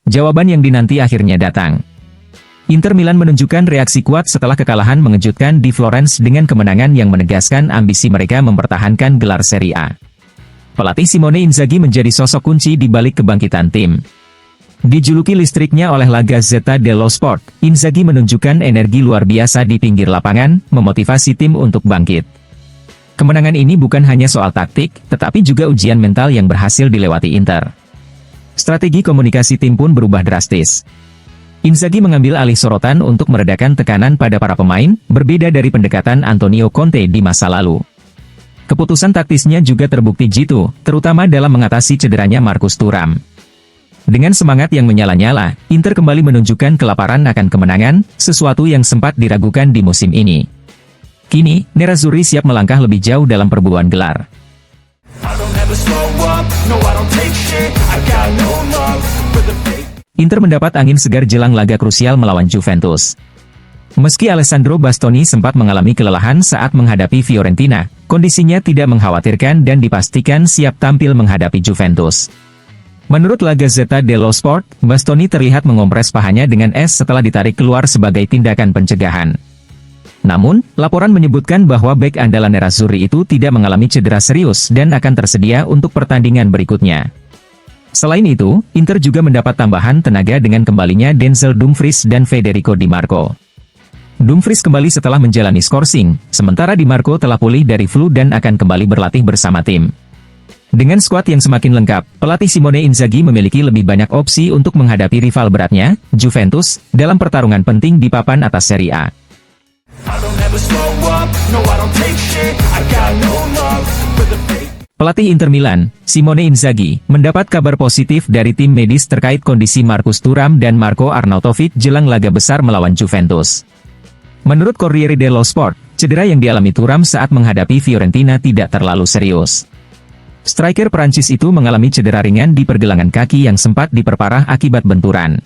Jawaban yang dinanti akhirnya datang. Inter Milan menunjukkan reaksi kuat setelah kekalahan mengejutkan di Florence dengan kemenangan yang menegaskan ambisi mereka mempertahankan gelar Serie A. Pelatih Simone Inzaghi menjadi sosok kunci di balik kebangkitan tim. Dijuluki listriknya oleh La Gazzetta dello Sport, Inzaghi menunjukkan energi luar biasa di pinggir lapangan, memotivasi tim untuk bangkit. Kemenangan ini bukan hanya soal taktik, tetapi juga ujian mental yang berhasil dilewati Inter. Strategi komunikasi tim pun berubah drastis. Inzaghi mengambil alih sorotan untuk meredakan tekanan pada para pemain, berbeda dari pendekatan Antonio Conte di masa lalu. Keputusan taktisnya juga terbukti jitu, terutama dalam mengatasi cederanya Marcus Thuram. Dengan semangat yang menyala-nyala, Inter kembali menunjukkan kelaparan akan kemenangan, sesuatu yang sempat diragukan di musim ini. Kini, Nerazzurri siap melangkah lebih jauh dalam perburuan gelar. Inter mendapat angin segar jelang laga krusial melawan Juventus. Meski Alessandro Bastoni sempat mengalami kelelahan saat menghadapi Fiorentina, kondisinya tidak mengkhawatirkan dan dipastikan siap tampil menghadapi Juventus. Menurut La Gazzetta dello Sport, Bastoni terlihat mengompres pahanya dengan es setelah ditarik keluar sebagai tindakan pencegahan. Namun, laporan menyebutkan bahwa bek andalan Nerazzurri itu tidak mengalami cedera serius dan akan tersedia untuk pertandingan berikutnya. Selain itu, Inter juga mendapat tambahan tenaga dengan kembalinya Denzel Dumfries dan Federico Di Marco. Dumfries kembali setelah menjalani skorsing, sementara Di Marco telah pulih dari flu dan akan kembali berlatih bersama tim. Dengan skuad yang semakin lengkap, pelatih Simone Inzaghi memiliki lebih banyak opsi untuk menghadapi rival beratnya, Juventus, dalam pertarungan penting di papan atas Serie A. Pelatih Inter Milan, Simone Inzaghi, mendapat kabar positif dari tim medis terkait kondisi Marcus Thuram dan Marco Arnautovic jelang laga besar melawan Juventus. Menurut Corriere dello Sport, cedera yang dialami Thuram saat menghadapi Fiorentina tidak terlalu serius. Striker Prancis itu mengalami cedera ringan di pergelangan kaki yang sempat diperparah akibat benturan.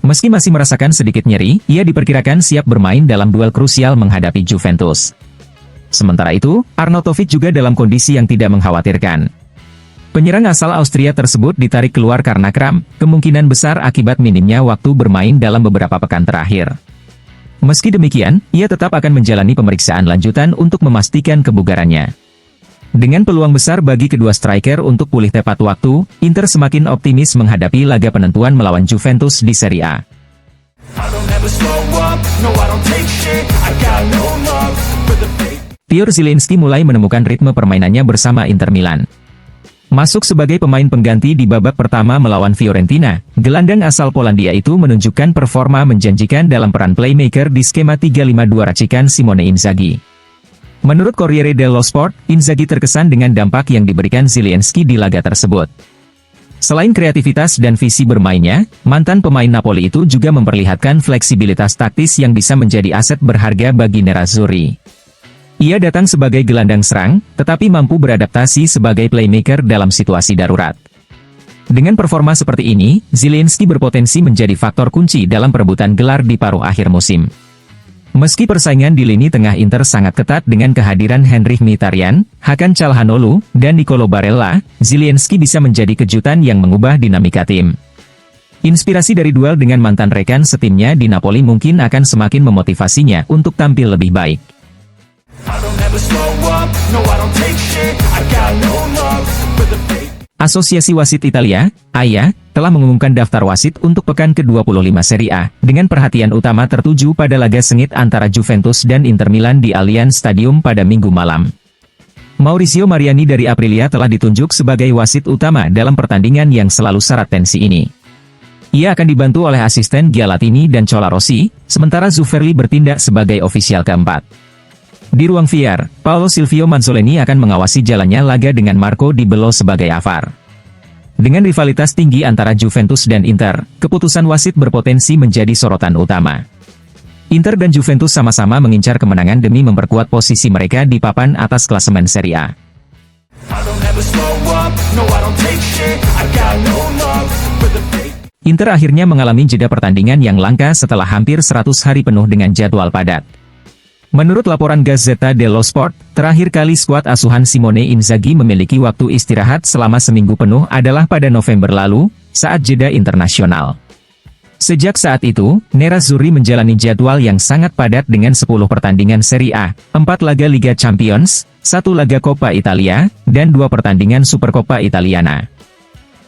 Meski masih merasakan sedikit nyeri, ia diperkirakan siap bermain dalam duel krusial menghadapi Juventus. Sementara itu, Arnautovic juga dalam kondisi yang tidak mengkhawatirkan. Penyerang asal Austria tersebut ditarik keluar karena kram, kemungkinan besar akibat minimnya waktu bermain dalam beberapa pekan terakhir. Meski demikian, ia tetap akan menjalani pemeriksaan lanjutan untuk memastikan kebugarannya. Dengan peluang besar bagi kedua striker untuk pulih tepat waktu, Inter semakin optimis menghadapi laga penentuan melawan Juventus di Serie A. Piotr Zielinski mulai menemukan ritme permainannya bersama Inter Milan. Masuk sebagai pemain pengganti di babak pertama melawan Fiorentina, gelandang asal Polandia itu menunjukkan performa menjanjikan dalam peran playmaker di skema 3-5-2 racikan Simone Inzaghi. Menurut Corriere dello Sport, Inzaghi terkesan dengan dampak yang diberikan Zielinski di laga tersebut. Selain kreativitas dan visi bermainnya, mantan pemain Napoli itu juga memperlihatkan fleksibilitas taktis yang bisa menjadi aset berharga bagi Nerazzurri. Ia datang sebagai gelandang serang, tetapi mampu beradaptasi sebagai playmaker dalam situasi darurat. Dengan performa seperti ini, Zielinski berpotensi menjadi faktor kunci dalam perebutan gelar di paruh akhir musim. Meski persaingan di lini tengah Inter sangat ketat dengan kehadiran Henrikh Mkhitaryan, Hakan Çalhanoğlu, dan Nicolo Barella, Zielinski bisa menjadi kejutan yang mengubah dinamika tim. Inspirasi dari duel dengan mantan rekan setimnya di Napoli mungkin akan semakin memotivasinya untuk tampil lebih baik. Asosiasi Wasit Italia, AIA, telah mengumumkan daftar wasit untuk pekan ke-25 Serie A, dengan perhatian utama tertuju pada laga sengit antara Juventus dan Inter Milan di Allianz Stadium pada Minggu malam. Maurizio Mariani dari Aprilia telah ditunjuk sebagai wasit utama dalam pertandingan yang selalu syarat tensi ini. Ia akan dibantu oleh asisten Gialatini dan Colarossi, sementara Zufferli bertindak sebagai ofisial keempat. Di ruang VAR, Paolo Silvio Mazzoleni akan mengawasi jalannya laga dengan Marco Di Bello sebagai AVAR. Dengan rivalitas tinggi antara Juventus dan Inter, keputusan wasit berpotensi menjadi sorotan utama. Inter dan Juventus sama-sama mengincar kemenangan demi memperkuat posisi mereka di papan atas klasemen Serie A. Inter akhirnya mengalami jeda pertandingan yang langka setelah hampir 100 hari penuh dengan jadwal padat. Menurut laporan Gazzetta dello Sport, terakhir kali skuad asuhan Simone Inzaghi memiliki waktu istirahat selama seminggu penuh adalah pada November lalu, saat jeda internasional. Sejak saat itu, Nerazzurri menjalani jadwal yang sangat padat dengan 10 pertandingan Serie A, 4 laga Liga Champions, 1 laga Coppa Italia, dan 2 pertandingan Supercoppa Italiana.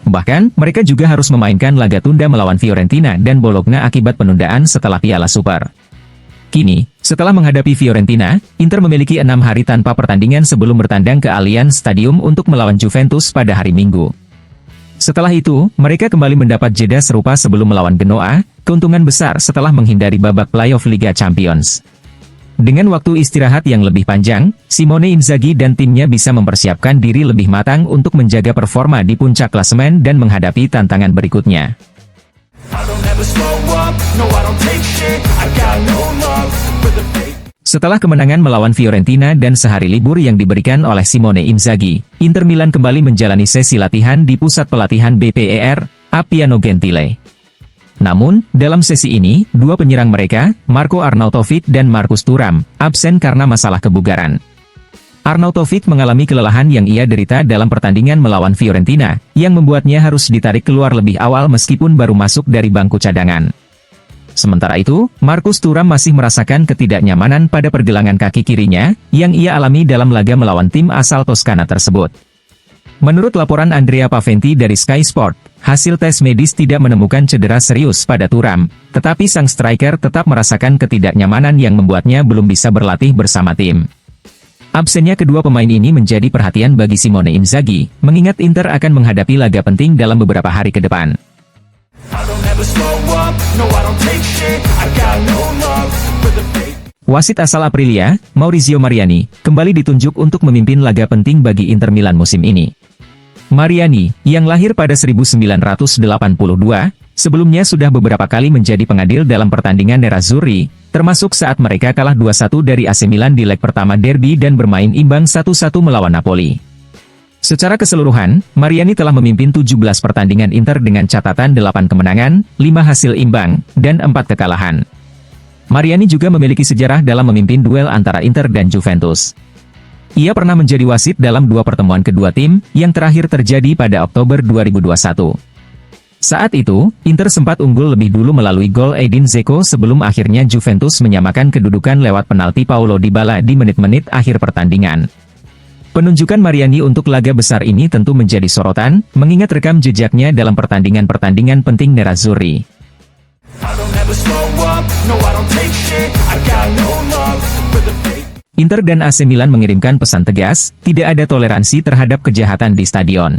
Bahkan, mereka juga harus memainkan laga tunda melawan Fiorentina dan Bologna akibat penundaan setelah Piala Super. Kini, setelah menghadapi Fiorentina, Inter memiliki 6 hari tanpa pertandingan sebelum bertandang ke Allianz Stadium untuk melawan Juventus pada hari Minggu. Setelah itu, mereka kembali mendapat jeda serupa sebelum melawan Genoa, keuntungan besar setelah menghindari babak playoff Liga Champions. Dengan waktu istirahat yang lebih panjang, Simone Inzaghi dan timnya bisa mempersiapkan diri lebih matang untuk menjaga performa di puncak klasemen dan menghadapi tantangan berikutnya. Setelah kemenangan melawan Fiorentina dan sehari libur yang diberikan oleh Simone Inzaghi, Inter Milan kembali menjalani sesi latihan di pusat pelatihan BPER, Appiano Gentile. Namun, dalam sesi ini, dua penyerang mereka, Marco Arnautovic dan Marcus Thuram, absen karena masalah kebugaran. Arnautovic mengalami kelelahan yang ia derita dalam pertandingan melawan Fiorentina, yang membuatnya harus ditarik keluar lebih awal meskipun baru masuk dari bangku cadangan. Sementara itu, Marcus Thuram masih merasakan ketidaknyamanan pada pergelangan kaki kirinya, yang ia alami dalam laga melawan tim asal Toskana tersebut. Menurut laporan Andrea Paventi dari Sky Sport, hasil tes medis tidak menemukan cedera serius pada Thuram, tetapi sang striker tetap merasakan ketidaknyamanan yang membuatnya belum bisa berlatih bersama tim. Absennya kedua pemain ini menjadi perhatian bagi Simone Inzaghi, mengingat Inter akan menghadapi laga penting dalam beberapa hari ke depan. Wasit asal Aprilia, Maurizio Mariani, kembali ditunjuk untuk memimpin laga penting bagi Inter Milan musim ini. Mariani, yang lahir pada 1982, sebelumnya sudah beberapa kali menjadi pengadil dalam pertandingan Nerazzurri, termasuk saat mereka kalah 2-1 dari AC Milan di leg pertama derby dan bermain imbang 1-1 melawan Napoli. Secara keseluruhan, Mariani telah memimpin 17 pertandingan Inter dengan catatan 8 kemenangan, 5 hasil imbang, dan 4 kekalahan. Mariani juga memiliki sejarah dalam memimpin duel antara Inter dan Juventus. Ia pernah menjadi wasit dalam 2 pertemuan kedua tim, yang terakhir terjadi pada Oktober 2021. Saat itu, Inter sempat unggul lebih dulu melalui gol Edin Dzeko sebelum akhirnya Juventus menyamakan kedudukan lewat penalti Paulo Dybala di menit-menit akhir pertandingan. Penunjukan Mariani untuk laga besar ini tentu menjadi sorotan, mengingat rekam jejaknya dalam pertandingan-pertandingan penting Nerazzurri. Inter dan AC Milan mengirimkan pesan tegas, tidak ada toleransi terhadap kejahatan di stadion.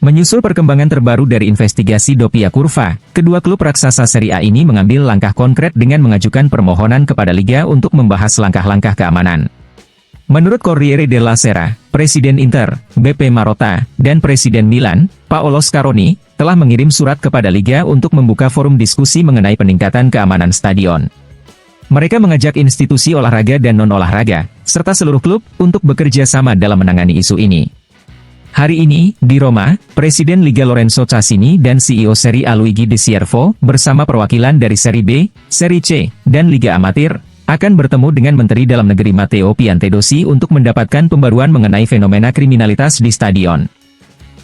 Menyusul perkembangan terbaru dari investigasi Doppia Curva, kedua klub raksasa Serie A ini mengambil langkah konkret dengan mengajukan permohonan kepada Liga untuk membahas langkah-langkah keamanan. Menurut Corriere della Sera, Presiden Inter, Beppe Marotta, dan Presiden Milan, Paolo Scaroni, telah mengirim surat kepada Liga untuk membuka forum diskusi mengenai peningkatan keamanan stadion. Mereka mengajak institusi olahraga dan non-olahraga, serta seluruh klub, untuk bekerja sama dalam menangani isu ini. Hari ini, di Roma, Presiden Liga Lorenzo Cassini dan CEO Serie A Luigi Di Siervo, bersama perwakilan dari Serie B, Serie C, dan Liga Amatir, akan bertemu dengan Menteri Dalam Negeri Matteo Piantedosi untuk mendapatkan pembaruan mengenai fenomena kriminalitas di stadion.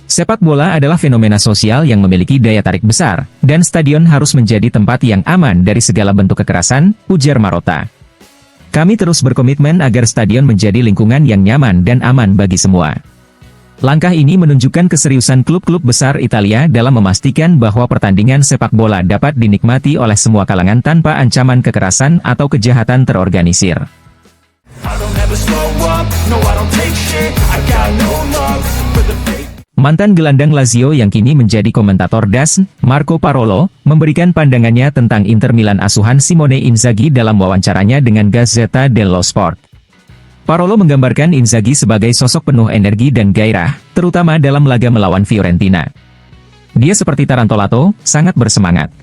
Sepak bola adalah fenomena sosial yang memiliki daya tarik besar, dan stadion harus menjadi tempat yang aman dari segala bentuk kekerasan, ujar Marotta. Kami terus berkomitmen agar stadion menjadi lingkungan yang nyaman dan aman bagi semua. Langkah ini menunjukkan keseriusan klub-klub besar Italia dalam memastikan bahwa pertandingan sepak bola dapat dinikmati oleh semua kalangan tanpa ancaman kekerasan atau kejahatan terorganisir. Mantan gelandang Lazio yang kini menjadi komentator DAZN, Marco Parolo, memberikan pandangannya tentang Inter Milan asuhan Simone Inzaghi dalam wawancaranya dengan Gazzetta dello Sport. Parolo menggambarkan Inzaghi sebagai sosok penuh energi dan gairah, terutama dalam laga melawan Fiorentina. Dia seperti Tarantolato, sangat bersemangat.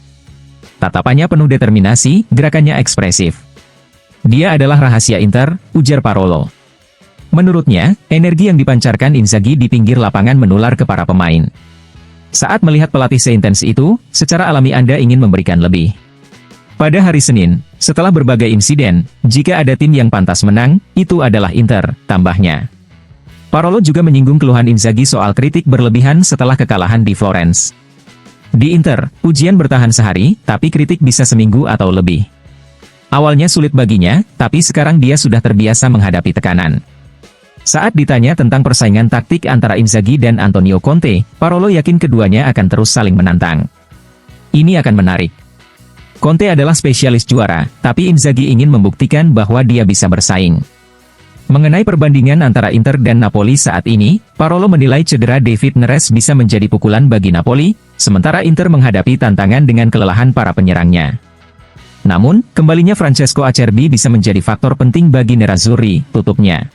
Tatapannya penuh determinasi, gerakannya ekspresif. Dia adalah rahasia Inter, ujar Parolo. Menurutnya, energi yang dipancarkan Inzaghi di pinggir lapangan menular ke para pemain. Saat melihat pelatih seintens itu, secara alami Anda ingin memberikan lebih. Pada hari Senin, setelah berbagai insiden, jika ada tim yang pantas menang, itu adalah Inter, tambahnya. Parolo juga menyinggung keluhan Inzaghi soal kritik berlebihan setelah kekalahan di Florence. Di Inter, ujian bertahan sehari, tapi kritik bisa seminggu atau lebih. Awalnya sulit baginya, tapi sekarang dia sudah terbiasa menghadapi tekanan. Saat ditanya tentang persaingan taktik antara Inzaghi dan Antonio Conte, Parolo yakin keduanya akan terus saling menantang. Ini akan menarik. Conte adalah spesialis juara, tapi Inzaghi ingin membuktikan bahwa dia bisa bersaing. Mengenai perbandingan antara Inter dan Napoli saat ini, Parolo menilai cedera David Neres bisa menjadi pukulan bagi Napoli, sementara Inter menghadapi tantangan dengan kelelahan para penyerangnya. Namun, kembalinya Francesco Acerbi bisa menjadi faktor penting bagi Nerazzurri, tutupnya.